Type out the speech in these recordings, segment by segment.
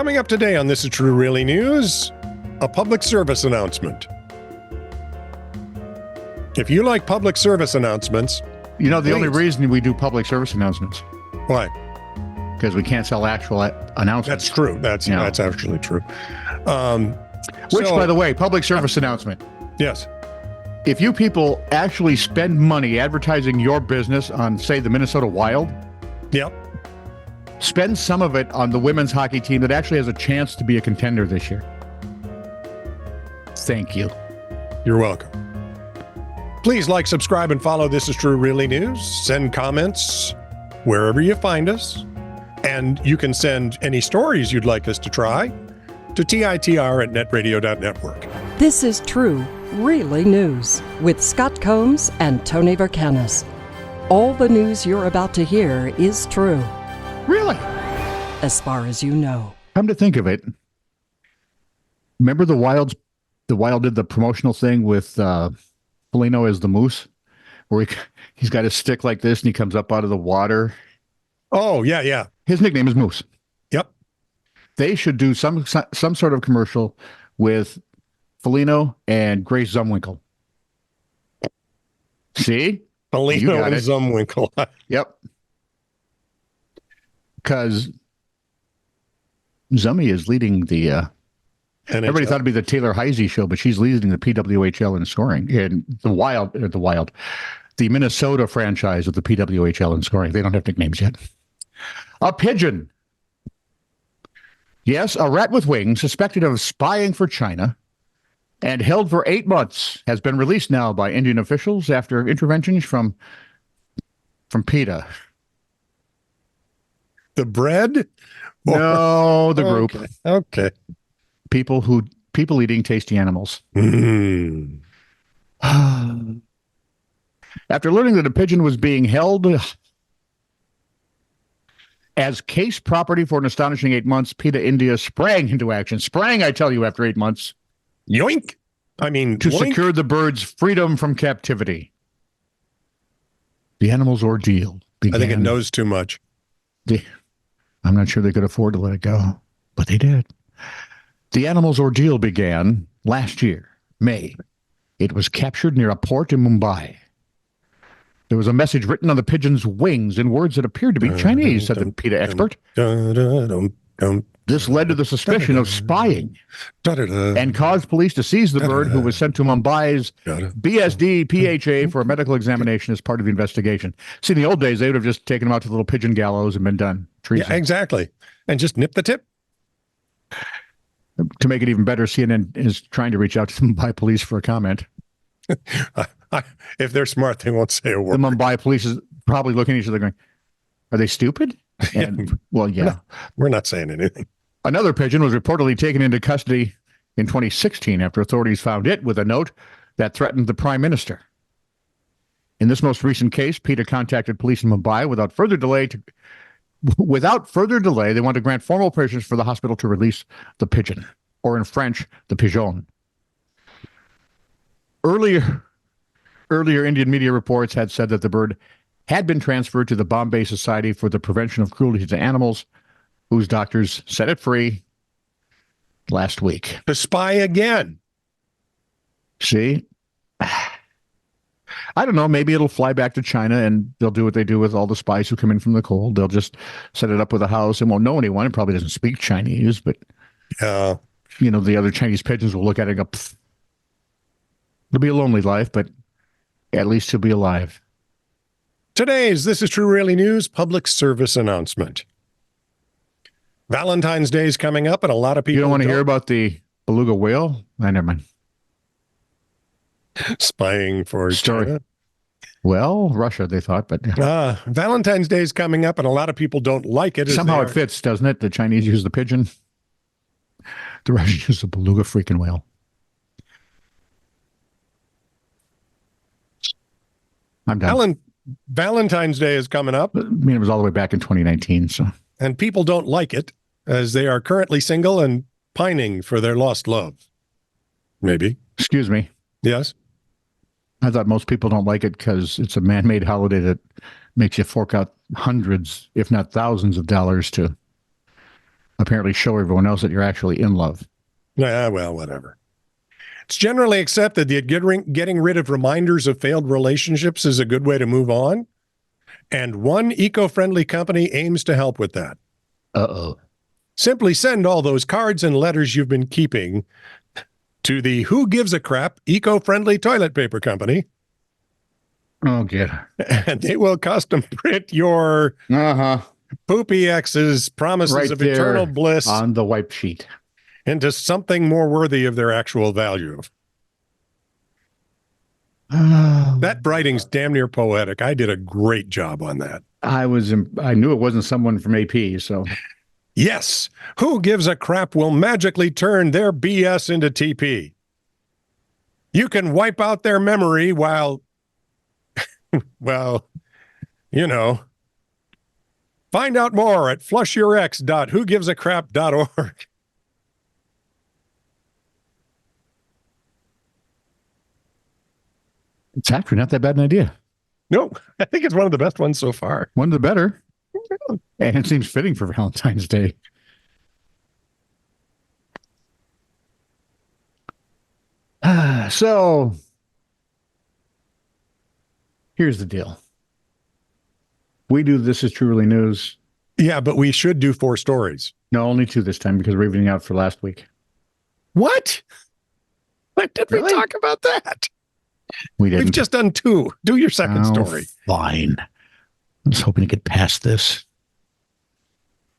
Coming up today on This Is True Really News, a public service announcement. If you like public service announcements... You know, the only reason we do public service announcements... Why? Because we can't sell actual announcements. That's true. That's actually true. Which, by the way, public service announcement. Yes. If you people actually spend money advertising your business on, say, the Minnesota Wild... Yep. Spend some of it on the women's hockey team that actually has a chance to be a contender this year. Thank you. You're welcome. Please like, subscribe, and follow This Is True Really News. Send comments wherever you find us. And you can send any stories you'd like us to try to TITR@netradio.network. This is True Really News with Scott Combs and Tony Vercanis. All the news you're about to hear is true. Really? As far as you know. Come to think of it, remember the Wild did the promotional thing with Foligno as the moose, where he's got his stick like this and he comes up out of the water. Oh, yeah. His nickname is Moose. Yep. They should do some sort of commercial with Foligno and Grace Zumwinkle. See? Foligno and Zumwinkle. Yep. Because Zummy is leading the everybody thought it'd be the Taylor Heisey show, but she's leading the PWHL in scoring. And the Minnesota franchise of the PWHL in scoring. They don't have nicknames yet. A pigeon. Yes, a rat with wings suspected of spying for China and held for 8 months has been released now by Indian officials after interventions from PETA. The bread? No, the group. Okay. People eating tasty animals. Mm. After learning that a pigeon was being held as case property for an astonishing 8 months, PETA India sprang into action. Sprang, I tell you, after 8 months. Yoink. To secure the bird's freedom from captivity. The animal's ordeal began. I think it knows too much. I'm not sure they could afford to let it go, but they did. The animal's ordeal began last year, May. It was captured near a port in Mumbai. There was a message written on the pigeon's wings in words that appeared to be Chinese, said the PETA expert. This led to the suspicion of spying and caused police to seize the bird, who was sent to Mumbai's BSD PHA for a medical examination as part of the investigation. See, in the old days, they would have just taken him out to the little pigeon gallows and been done. Treason. Yeah, exactly. And just nip the tip. To make it even better, CNN is trying to reach out to the Mumbai police for a comment. If they're smart, they won't say a word. The Mumbai police is probably looking at each other going, are they stupid? And, well, yeah. We're not saying anything. Another pigeon was reportedly taken into custody in 2016 after authorities found it with a note that threatened the prime minister. In this most recent case, PETA contacted police in Mumbai without further delay. They want to grant formal permissions for the hospital to release the pigeon, or in French, the pigeon. Earlier Indian media reports had said that the bird had been transferred to the Bombay Society for the Prevention of Cruelty to Animals, whose doctors set it free last week. To spy again. See? I don't know. Maybe it'll fly back to China and they'll do what they do with all the spies who come in from the cold. They'll just set it up with a house and won't know anyone. It probably doesn't speak Chinese, but the other Chinese pigeons will look at it and go, pfft. It'll be a lonely life, but at least he'll be alive. Today's This Is True Really News public service announcement. Valentine's Day is coming up, and a lot of people... You don't want to hear about the beluga whale? Never mind. Spying for China? Well, Russia, they thought, but... Valentine's Day is coming up, and a lot of people don't like it. Somehow it fits, doesn't it? The Chinese use the pigeon. The Russians use the beluga freaking whale. I'm done. Valentine's Day is coming up. I mean, it was all the way back in 2019, so... And people don't like it, as they are currently single and pining for their lost love. Maybe. Excuse me. Yes? I thought most people don't like it because it's a man-made holiday that makes you fork out hundreds, if not thousands of dollars to apparently show everyone else that you're actually in love. Well, whatever. It's generally accepted that getting rid of reminders of failed relationships is a good way to move on. And one eco-friendly company aims to help with that. Uh-oh. Simply send all those cards and letters you've been keeping to the Who Gives a Crap eco-friendly toilet paper company. Oh, good. And they will custom print your poopy ex's promises Right of there eternal bliss on the wipe sheet into something more worthy of their actual value. That writing's damn near poetic. I did a great job on that. I knew it wasn't someone from AP, so. Yes, Who Gives a Crap will magically turn their BS into TP. You can wipe out their memory while, well, you know. Find out more at flushyourx.whogivesacrap.org. It's actually not that bad an idea. No, I think it's one of the best ones so far. One of the better. And it seems fitting for Valentine's Day. So, here's the deal. We do This Is True Really News. Yeah, but we should do 4 stories. No, only 2 this time because we're evening out for last week. What? When did we talk about that? We didn't. We've just done 2. Do your second story. Fine. I was hoping to get past this.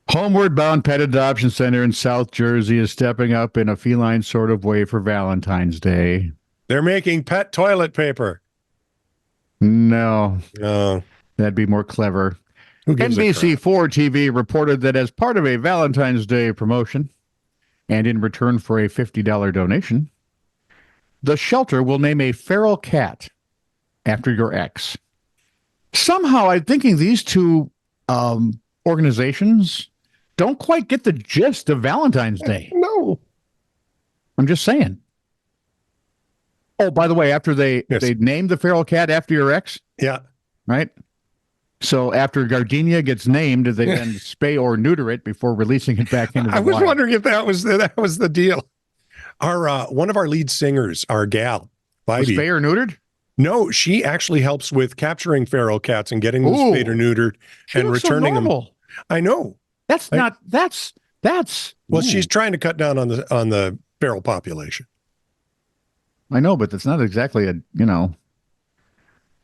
Homeward Bound Pet Adoption Center in South Jersey is stepping up in a feline sort of way for Valentine's Day. They're making pet toilet paper. No. No. That'd be more clever. NBC4 TV reported that as part of a Valentine's Day promotion and in return for a $50 donation, the shelter will name a feral cat after your ex. Somehow I'm thinking these 2 organizations don't quite get the gist of Valentine's Day. No. I'm just saying. Oh, by the way, after they named the feral cat after your ex? Yeah. Right? So after Gardenia gets named, they then spay or neuter it before releasing it back into the wild. I was wondering if that was the deal. Our one of our lead singers, our gal, Was spay or neutered? No, she actually helps with capturing feral cats and getting them spayed or neutered and returning them. I know. That's. Well, she's trying to cut down on the feral population. I know, but that's not exactly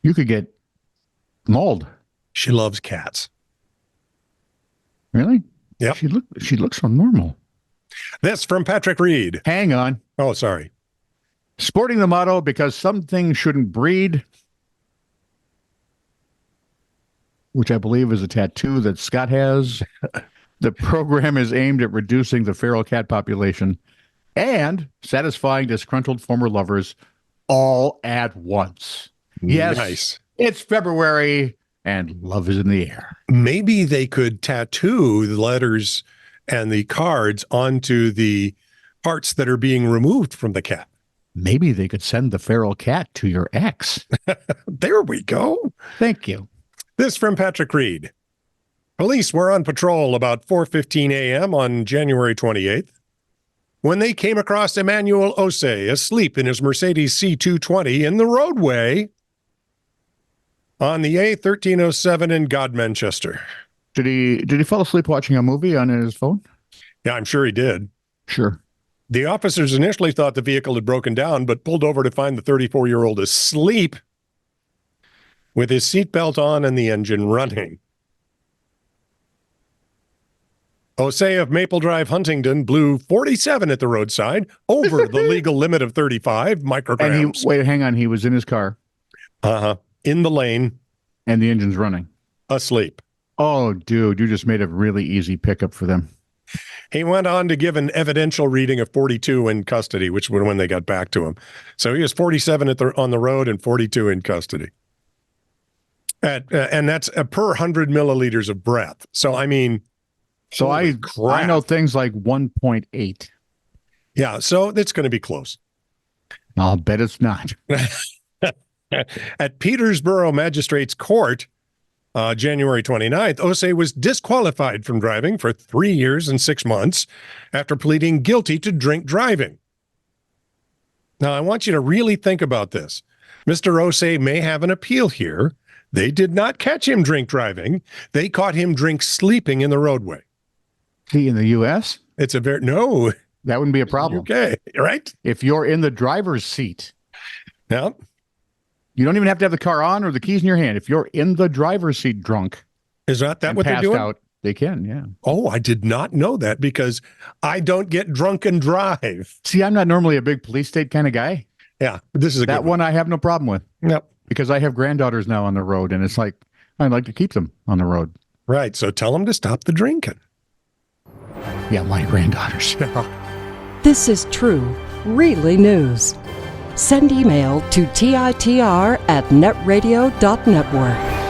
you could get mauled. She loves cats. Really? Yeah. She looks so normal. This from Patrick Reed. Hang on. Oh, sorry. Sporting the motto, because some things shouldn't breed, which I believe is a tattoo that Scott has. The program is aimed at reducing the feral cat population and satisfying disgruntled former lovers all at once. Yes, nice. It's February and love is in the air. Maybe they could tattoo the letters and the cards onto the parts that are being removed from the cat. Maybe they could send the feral cat to your ex. There we go. Thank you. This from Patrick Reed. Police were on patrol about 4:15 a.m. on January 28th when they came across Emmanuel Osei asleep in his Mercedes C220 in the roadway on the A1307 in Godmanchester. Did he fall asleep watching a movie on his phone? Yeah, I'm sure he did. Sure. The officers initially thought the vehicle had broken down, but pulled over to find the 34-year-old asleep with his seatbelt on and the engine running. Osei of Maple Drive, Huntington, blew 47 at the roadside over the legal limit of 35 micrograms. And hang on. He was in his car. In the lane. And the engine's running. Asleep. Oh, dude, you just made a really easy pickup for them. He went on to give an evidential reading of 42 in custody, which was when they got back to him. So he was 47 on the road and 42 in custody. And that's per 100 milliliters of breath. So, I mean... So I know things like 1.8. Yeah, so it's going to be close. I'll bet it's not. At Petersboro Magistrates Court, January 29th, Osei was disqualified from driving for 3 years and 6 months after pleading guilty to drink driving. Now, I want you to really think about this. Mr. Osei may have an appeal here. They did not catch him drink driving. They caught him drink sleeping in the roadway. See, in the U.S., It's a very, no, that wouldn't be a problem. okay, right? If you're in the driver's seat, Now, you don't even have to have the car on or the keys in your hand. If you're in the driver's seat drunk is that and what they're passed doing? out, they can, yeah. Oh, I did not know that because I don't get drunk and drive. See, I'm not normally a big police state kind of guy. Yeah, this is a That good one. one I have no problem with Yep. because I have granddaughters now on the road, and it's like, I'd like to keep them on the road. Right. So tell them to stop the drinking. Yeah, my granddaughters. This is true, really news. Send email to TITR@netradio.network.